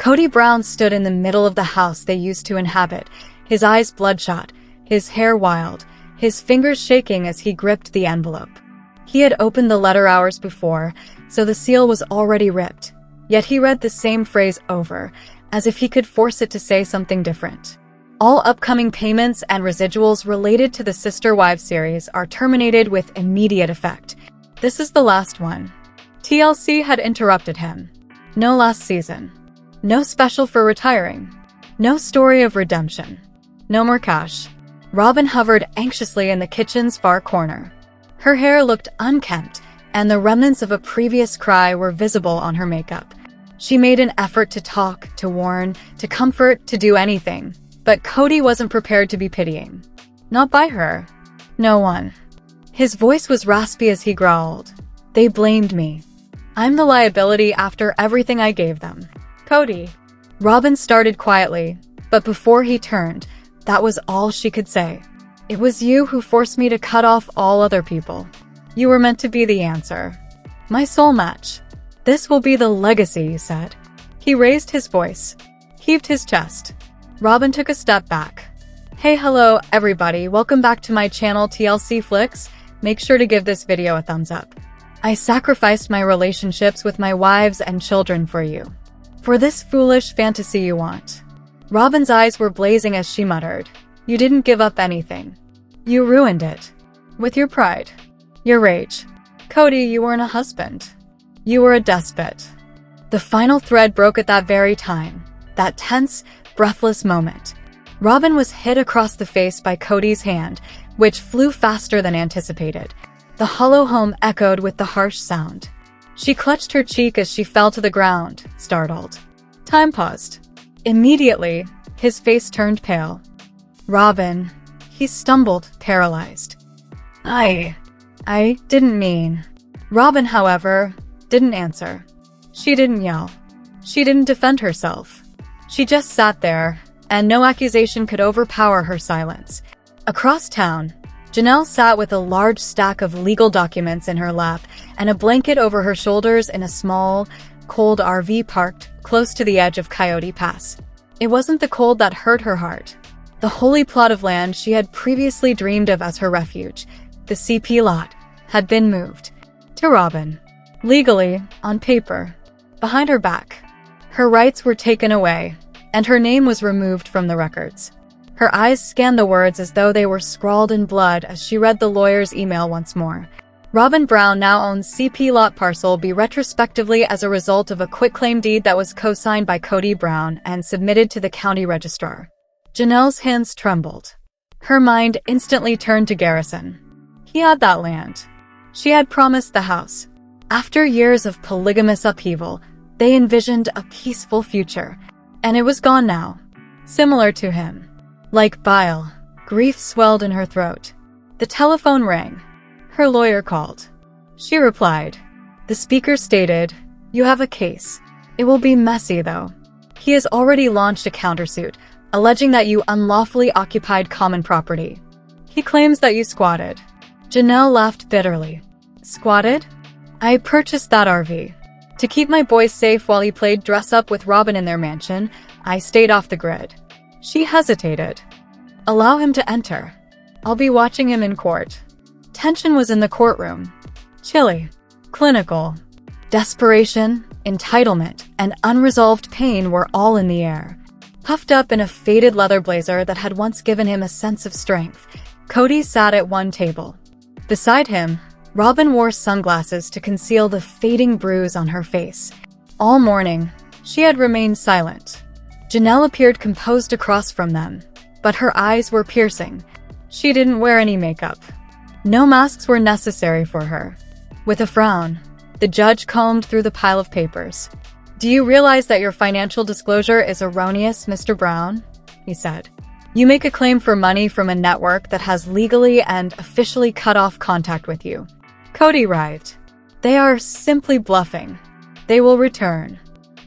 Kody Brown stood in the middle of the house they used to inhabit, his eyes bloodshot, his hair wild, his fingers shaking as he gripped the envelope. He had opened the letter hours before, so the seal was already ripped. Yet he read the same phrase over, as if he could force it to say something different. All upcoming payments and residuals related to the Sister Wives series are terminated with immediate effect. This is the last one. TLC had interrupted him. No last season. No special for retiring. No story of redemption. No more cash. Robyn hovered anxiously in the kitchen's far corner. Her hair looked unkempt, and the remnants of a previous cry were visible on her makeup. She made an effort to talk, to warn, to comfort, to do anything. But Kody wasn't prepared to be pitying. Not by her. No one. His voice was raspy as he growled. They blamed me. I'm the liability after everything I gave them. Kody. Robyn started quietly, but before he turned, that was all she could say. It was you who forced me to cut off all other people. You were meant to be the answer. My soul match. This will be the legacy, you said. He raised his voice, heaved his chest. Robyn took a step back. Hey, hello, everybody. Welcome back to my channel, TLC Flicks. Make sure to give this video a thumbs up. I sacrificed my relationships with my wives and children for you. For this foolish fantasy you want. Robyn's eyes were blazing as she muttered. You didn't give up anything. You ruined it. With your pride. Your rage. Kody, you weren't a husband. You were a despot. The final thread broke at that very time. That tense, breathless moment. Robyn was hit across the face by Kody's hand, which flew faster than anticipated. The hollow home echoed with the harsh sound. She clutched her cheek as she fell to the ground, startled. Time paused. Immediately, his face turned pale. Robyn. He stumbled, paralyzed. I didn't mean. Robyn, however, didn't answer. She didn't yell. She didn't defend herself. She just sat there, and no accusation could overpower her silence. Across town, Janelle sat with a large stack of legal documents in her lap and a blanket over her shoulders in a small, cold RV parked close to the edge of Coyote Pass. It wasn't the cold that hurt her heart. The holy plot of land she had previously dreamed of as her refuge, the CP lot, had been moved. To Robyn. Legally, on paper. Behind her back. Her rights were taken away, and her name was removed from the records. Her eyes scanned the words as though they were scrawled in blood as she read the lawyer's email once more. Robyn Brown now owns CP lot parcel B retrospectively as a result of a quitclaim deed that was co-signed by Kody Brown and submitted to the county registrar. Janelle's hands trembled. Her mind instantly turned to Garrison. He had that land. She had promised the house. After years of polygamous upheaval, they envisioned a peaceful future, and it was gone now. Similar to him. Like bile, grief swelled in her throat. The telephone rang. Her lawyer called. She replied. The speaker stated, You have a case. It will be messy, though. He has already launched a countersuit, alleging that you unlawfully occupied common property. He claims that you squatted. Janelle laughed bitterly. Squatted? I purchased that RV. To keep my boys safe while he played dress-up with Robyn in their mansion, I stayed off the grid. She hesitated. Allow him to enter. I'll be watching him in court. Tension was in the courtroom. Chilly. Clinical. Desperation, entitlement, and unresolved pain were all in the air. Puffed up in a faded leather blazer that had once given him a sense of strength, Kody sat at one table. Beside him, Robyn wore sunglasses to conceal the fading bruise on her face. All morning, she had remained silent. Janelle appeared composed across from them, but her eyes were piercing. She didn't wear any makeup. No masks were necessary for her. With a frown, the judge combed through the pile of papers. Do you realize that your financial disclosure is erroneous, Mr. Brown? He said. You make a claim for money from a network that has legally and officially cut off contact with you. Kody writhed. They are simply bluffing. They will return.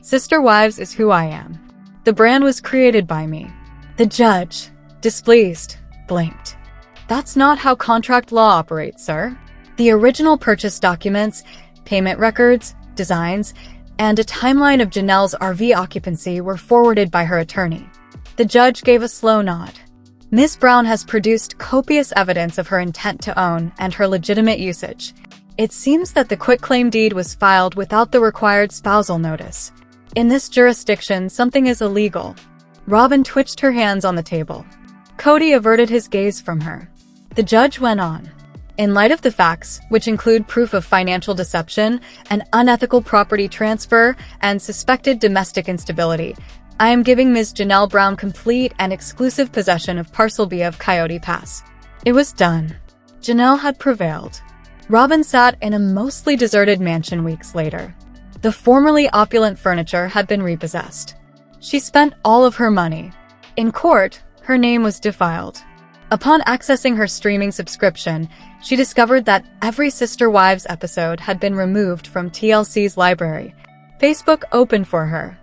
Sister Wives is who I am. The brand was created by me. The judge, displeased, blinked. That's not how contract law operates, sir. The original purchase documents, payment records, designs, and a timeline of Janelle's RV occupancy were forwarded by her attorney. The judge gave a slow nod. Ms. Brown has produced copious evidence of her intent to own and her legitimate usage. It seems that the quitclaim deed was filed without the required spousal notice. In this jurisdiction, something is illegal. Robyn twitched her hands on the table. Kody averted his gaze from her. The judge went on. In light of the facts, which include proof of financial deception, an unethical property transfer, and suspected domestic instability, I am giving Ms. Janelle Brown complete and exclusive possession of Parcel B of Coyote Pass. It was done. Janelle had prevailed. Robyn sat in a mostly deserted mansion weeks later. The formerly opulent furniture had been repossessed. She spent all of her money. In court, her name was defiled. Upon accessing her streaming subscription, she discovered that every Sister Wives episode had been removed from TLC's library. Facebook opened for her.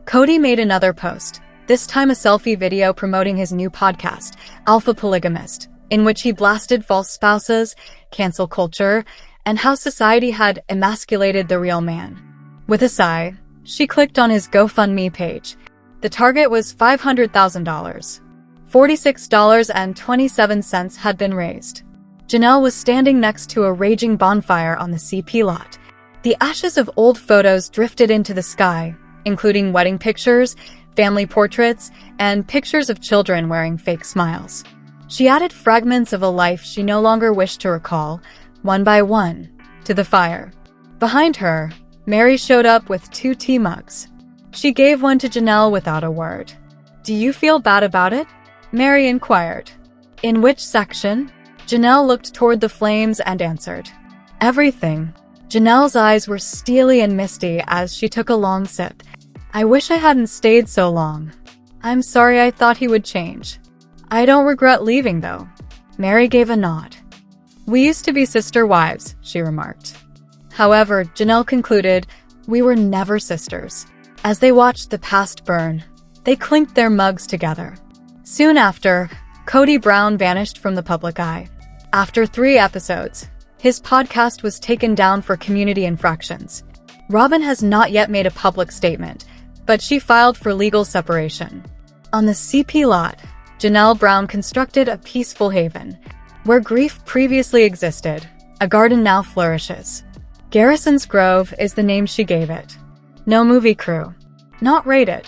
Kody made another post, this time a selfie video promoting his new podcast, Alpha Polygamist, in which he blasted false spouses, cancel culture, and how society had emasculated the real man. With a sigh, she clicked on his GoFundMe page. The target was $500,000. $46.27 had been raised. Janelle was standing next to a raging bonfire on the CP lot. The ashes of old photos drifted into the sky, including wedding pictures, family portraits, and pictures of children wearing fake smiles. She added fragments of a life she no longer wished to recall, one by one, to the fire. Behind her, Mary showed up with 2 tea mugs. She gave one to Janelle without a word. "Do you feel bad about it?" Mary inquired. "In which section?" Janelle looked toward the flames and answered, "Everything." Janelle's eyes were steely and misty as she took a long sip. "I wish I hadn't stayed so long. I'm sorry, I thought he would change." "I don't regret leaving, though." Mary gave a nod. "We used to be sister wives," she remarked. However, Janelle concluded, "We were never sisters." As they watched the past burn, they clinked their mugs together. Soon after, Kody Brown vanished from the public eye. After 3 episodes, his podcast was taken down for community infractions. Robyn has not yet made a public statement, but she filed for legal separation. On the CP lot, Janelle Brown constructed a peaceful haven. Where grief previously existed, a garden now flourishes. Garrison's Grove is the name she gave it. No movie crew. Not rated.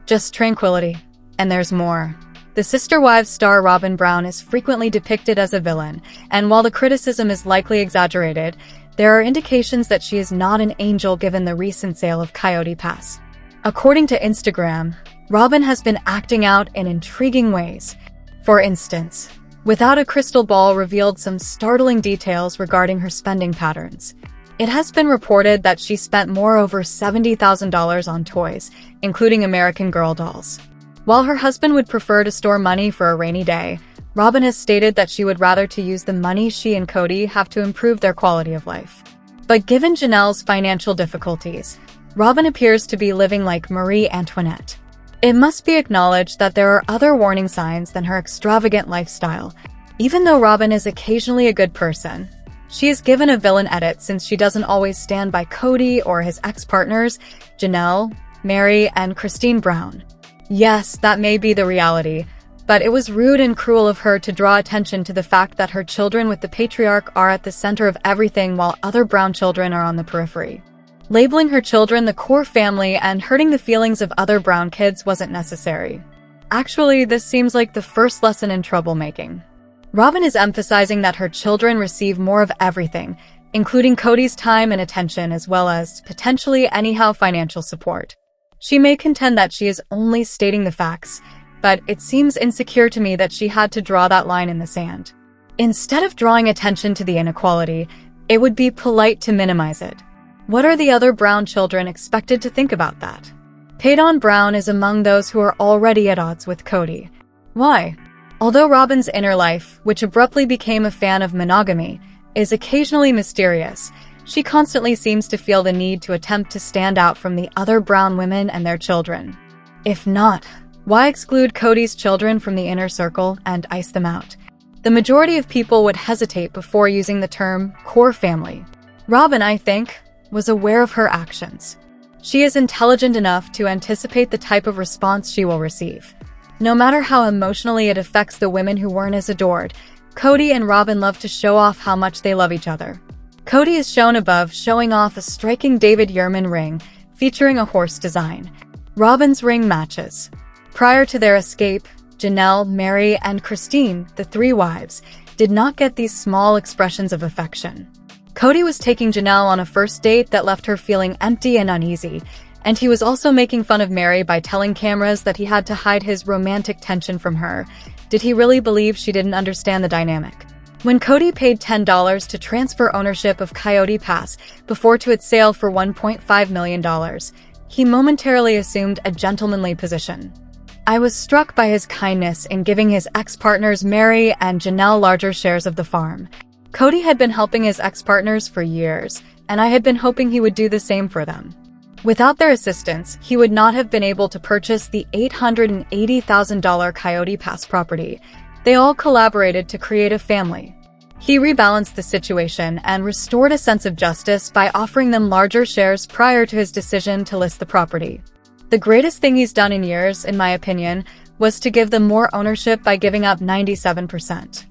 Just tranquility. And there's more. The Sister Wives star Robyn Brown is frequently depicted as a villain, and while the criticism is likely exaggerated, there are indications that she is not an angel given the recent sale of Coyote Pass. According to Instagram, Robyn has been acting out in intriguing ways. For instance, Without a Crystal Ball revealed some startling details regarding her spending patterns. It has been reported that she spent over $70,000 on toys, including American Girl dolls. While her husband would prefer to store money for a rainy day, Robyn has stated that she would rather to use the money she and Kody have to improve their quality of life. But given Janelle's financial difficulties, Robyn appears to be living like Marie Antoinette. It must be acknowledged that there are other warning signs than her extravagant lifestyle. Even though Robyn is occasionally a good person, she is given a villain edit since she doesn't always stand by Kody or his ex-partners, Janelle, Mary, and Christine Brown. Yes, that may be the reality, but it was rude and cruel of her to draw attention to the fact that her children with the patriarch are at the center of everything while other Brown children are on the periphery. Labeling her children the core family and hurting the feelings of other Brown kids wasn't necessary. Actually, this seems like the first lesson in troublemaking. Robyn is emphasizing that her children receive more of everything, including Kody's time and attention as well as, potentially anyhow, financial support. She may contend that she is only stating the facts, but it seems insecure to me that she had to draw that line in the sand. Instead of drawing attention to the inequality, it would be polite to minimize it. What are the other Brown children expected to think about that? Peyton Brown is among those who are already at odds with Kody. Why? Although Robyn's inner life, which abruptly became a fan of monogamy, is occasionally mysterious, she constantly seems to feel the need to attempt to stand out from the other Brown women and their children. If not, why exclude Kody's children from the inner circle and ice them out? The majority of people would hesitate before using the term core family. Robyn, I think, was aware of her actions. She is intelligent enough to anticipate the type of response she will receive. No matter how emotionally it affects the women who weren't as adored, Kody and Robyn love to show off how much they love each other. Kody is shown above showing off a striking David Yurman ring featuring a horse design. Robyn's ring matches. Prior to their escape, Janelle, Mary, and Christine, the three wives, did not get these small expressions of affection. Kody was taking Janelle on a first date that left her feeling empty and uneasy, and he was also making fun of Mary by telling cameras that he had to hide his romantic tension from her. Did he really believe she didn't understand the dynamic? When Kody paid $10 to transfer ownership of Coyote Pass before to its sale for $1.5 million, he momentarily assumed a gentlemanly position. I was struck by his kindness in giving his ex-partners Mary and Janelle larger shares of the farm. Kody had been helping his ex-partners for years, and I had been hoping he would do the same for them. Without their assistance, he would not have been able to purchase the $880,000 Coyote Pass property. They all collaborated to create a family. He rebalanced the situation and restored a sense of justice by offering them larger shares prior to his decision to list the property. The greatest thing he's done in years, in my opinion, was to give them more ownership by giving up 97%.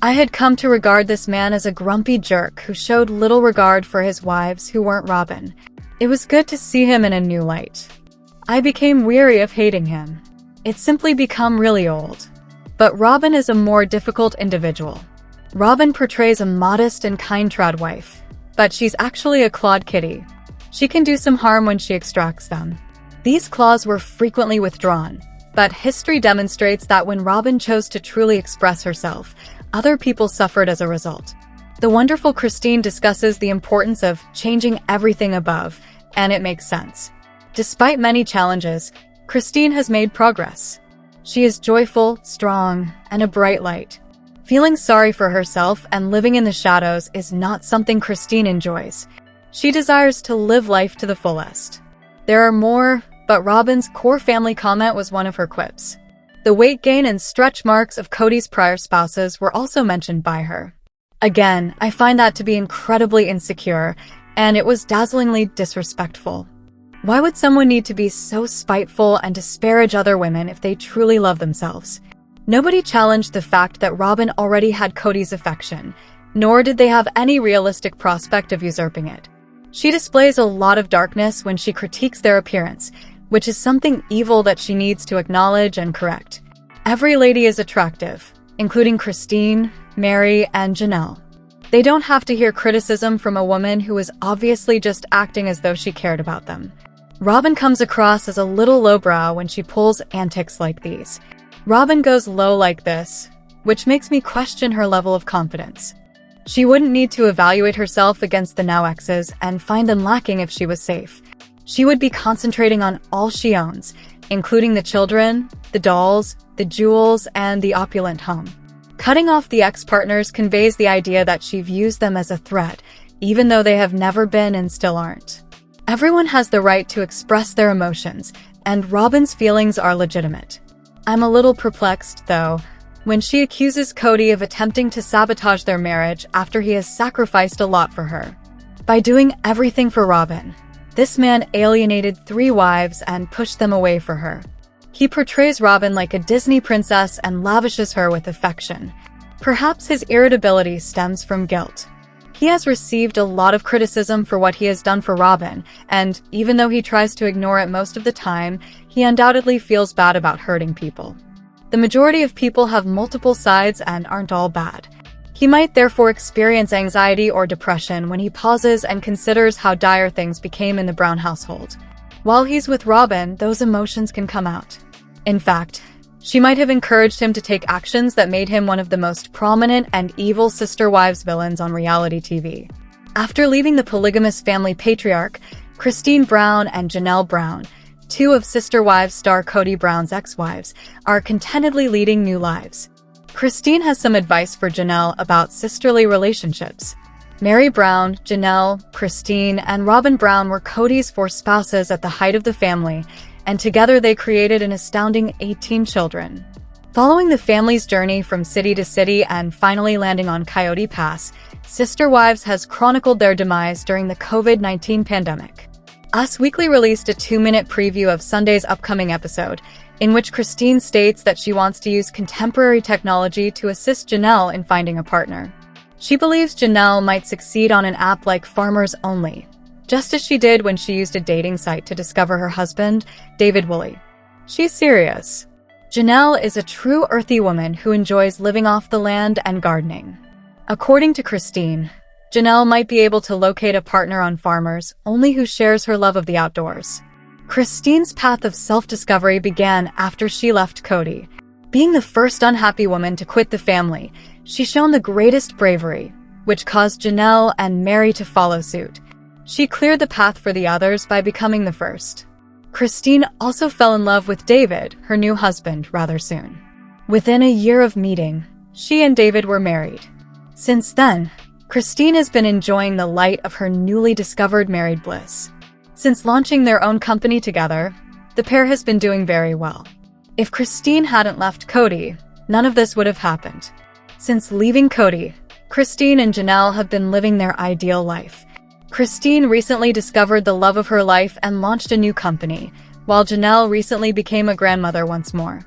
I had come to regard this man as a grumpy jerk who showed little regard for his wives who weren't Robyn. It was good to see him in a new light. I became weary of hating him. It's simply become really old. But Robyn is a more difficult individual. Robyn portrays a modest and kind-trad wife, but she's actually a clawed kitty. She can do some harm when she extracts them. These claws were frequently withdrawn, but history demonstrates that when Robyn chose to truly express herself, other people suffered as a result. The wonderful Christine discusses the importance of changing everything above, and it makes sense. Despite many challenges, Christine has made progress. She is joyful, strong, and a bright light. Feeling sorry for herself and living in the shadows is not something Christine enjoys. She desires to live life to the fullest. There are more, but Robyn's core family comment was one of her quips. The weight gain and stretch marks of Kody's prior spouses were also mentioned by her. Again, I find that to be incredibly insecure, and it was dazzlingly disrespectful. Why would someone need to be so spiteful and disparage other women if they truly love themselves? Nobody challenged the fact that Robyn already had Kody's affection, nor did they have any realistic prospect of usurping it. She displays a lot of darkness when she critiques their appearance, which is something evil that she needs to acknowledge and correct. Every lady is attractive, including Christine, Mary, and Janelle. They don't have to hear criticism from a woman who is obviously just acting as though she cared about them. Robyn comes across as a little lowbrow when she pulls antics like these. Robyn goes low like this, which makes me question her level of confidence. She wouldn't need to evaluate herself against the now exes and find them lacking if she was safe. She would be concentrating on all she owns, including the children, the dolls, the jewels, and the opulent home. Cutting off the ex-partners conveys the idea that she views them as a threat, even though they have never been and still aren't. Everyone has the right to express their emotions, and Robyn's feelings are legitimate. I'm a little perplexed, though, when she accuses Kody of attempting to sabotage their marriage after he has sacrificed a lot for her. By doing everything for Robyn, this man alienated 3 wives and pushed them away for her. He portrays Robyn like a Disney princess and lavishes her with affection. Perhaps his irritability stems from guilt. He has received a lot of criticism for what he has done for Robyn, and even though he tries to ignore it most of the time, he undoubtedly feels bad about hurting people. The majority of people have multiple sides and aren't all bad. He might therefore experience anxiety or depression when he pauses and considers how dire things became in the Brown household. While he's with Robyn, those emotions can come out. In fact, she might have encouraged him to take actions that made him one of the most prominent and evil sister wives villains on reality TV. After leaving the polygamous family patriarch, Christine Brown and Janelle Brown, 2 of Sister Wives star Kody Brown's ex-wives, are contentedly leading new lives. Christine has some advice for Janelle about sisterly relationships. Mary Brown, Janelle, Christine, and Robyn Brown were Kody's 4 spouses at the height of the family, and together they created an astounding 18 children. Following the family's journey from city to city and finally landing on Coyote Pass, Sister Wives has chronicled their demise during the COVID-19 pandemic. Us Weekly released a 2-minute preview of Sunday's upcoming episode, in which Christine states that she wants to use contemporary technology to assist Janelle in finding a partner. She believes Janelle might succeed on an app like Farmers Only, just as she did when she used a dating site to discover her husband, David Woolley. She's serious. Janelle is a true earthy woman who enjoys living off the land and gardening. According to Christine, Janelle might be able to locate a partner on Farmers Only who shares her love of the outdoors. Christine's path of self-discovery began after she left Kody. Being the first unhappy woman to quit the family, she's shown the greatest bravery, which caused Janelle and Mary to follow suit. She cleared the path for the others by becoming the first. Christine also fell in love with David, her new husband, rather soon. Within a year of meeting, she and David were married. Since then, Christine has been enjoying the light of her newly discovered married bliss. Since launching their own company together, the pair has been doing very well. If Christine hadn't left Kody, none of this would have happened. Since leaving Kody, Christine and Janelle have been living their ideal life. Christine recently discovered the love of her life and launched a new company, while Janelle recently became a grandmother once more.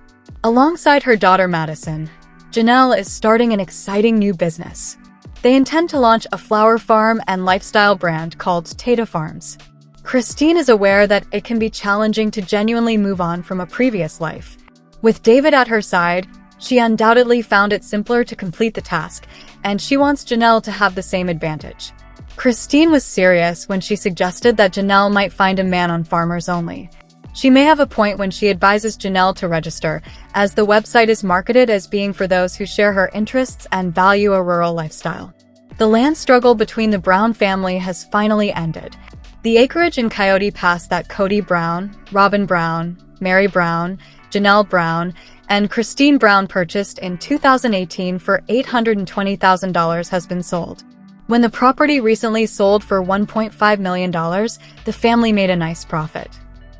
Alongside her daughter Madison, Janelle is starting an exciting new business. They intend to launch a flower farm and lifestyle brand called Tata Farms. Christine is aware that it can be challenging to genuinely move on from a previous life. With David at her side, she undoubtedly found it simpler to complete the task, and she wants Janelle to have the same advantage. Christine was serious when she suggested that Janelle might find a man on Farmers Only. She may have a point when she advises Janelle to register, as the website is marketed as being for those who share her interests and value a rural lifestyle. The land struggle between the Brown family has finally ended. The acreage in Coyote Pass that Kody Brown, Robyn Brown, Mary Brown, Janelle Brown, and Christine Brown purchased in 2018 for $820,000 has been sold. When the property recently sold for $1.5 million, the family made a nice profit.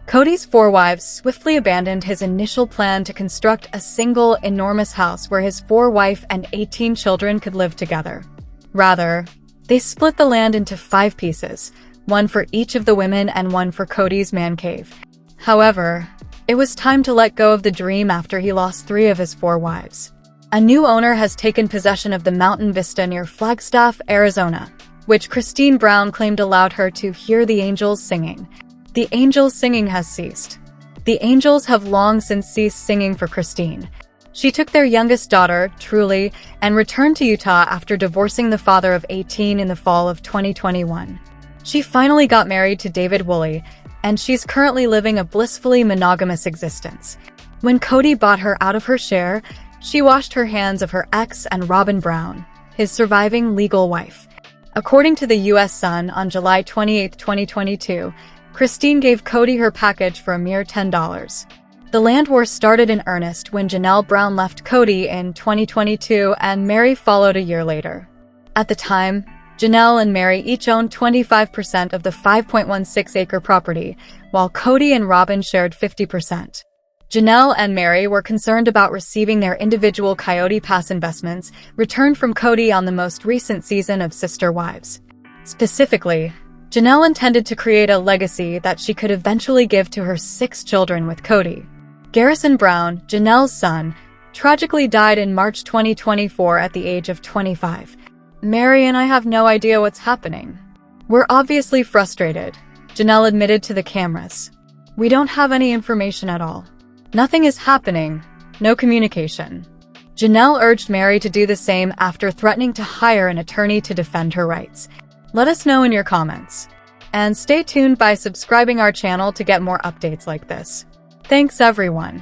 Kody's 4 wives swiftly abandoned his initial plan to construct a single, enormous house where his 4 wife and 18 children could live together. Rather, they split the land into 5 pieces, one for each of the women and one for Kody's man cave. However, it was time to let go of the dream after he lost 3 of his 4 wives. A new owner has taken possession of the mountain vista near Flagstaff, Arizona, which Christine Brown claimed allowed her to hear the angels singing. The angels' singing has ceased. The angels have long since ceased singing for Christine. She took their youngest daughter, Truly, and returned to Utah after divorcing the father of 18 in the fall of 2021. She finally got married to David Woolley, and she's currently living a blissfully monogamous existence. When Kody bought her out of her share, she washed her hands of her ex and Robyn Brown, his surviving legal wife. According to the U.S. Sun, on July 28, 2022, Christine gave Kody her package for a mere $10. The land war started in earnest when Janelle Brown left Kody in 2022 and Mary followed a year later. At the time, Janelle and Mary each owned 25% of the 5.16-acre property, while Kody and Robyn shared 50%. Janelle and Mary were concerned about receiving their individual Coyote Pass investments returned from Kody on the most recent season of Sister Wives. Specifically, Janelle intended to create a legacy that she could eventually give to her 6 children with Kody. Garrison Brown, Janelle's son, tragically died in March 2024 at the age of 25. Mary and I have no idea what's happening. We're obviously frustrated, Janelle admitted to the cameras. We don't have any information at all. Nothing is happening, no communication. Janelle urged Mary to do the same after threatening to hire an attorney to defend her rights. Let us know in your comments. And stay tuned by subscribing our channel to get more updates like this. Thanks everyone.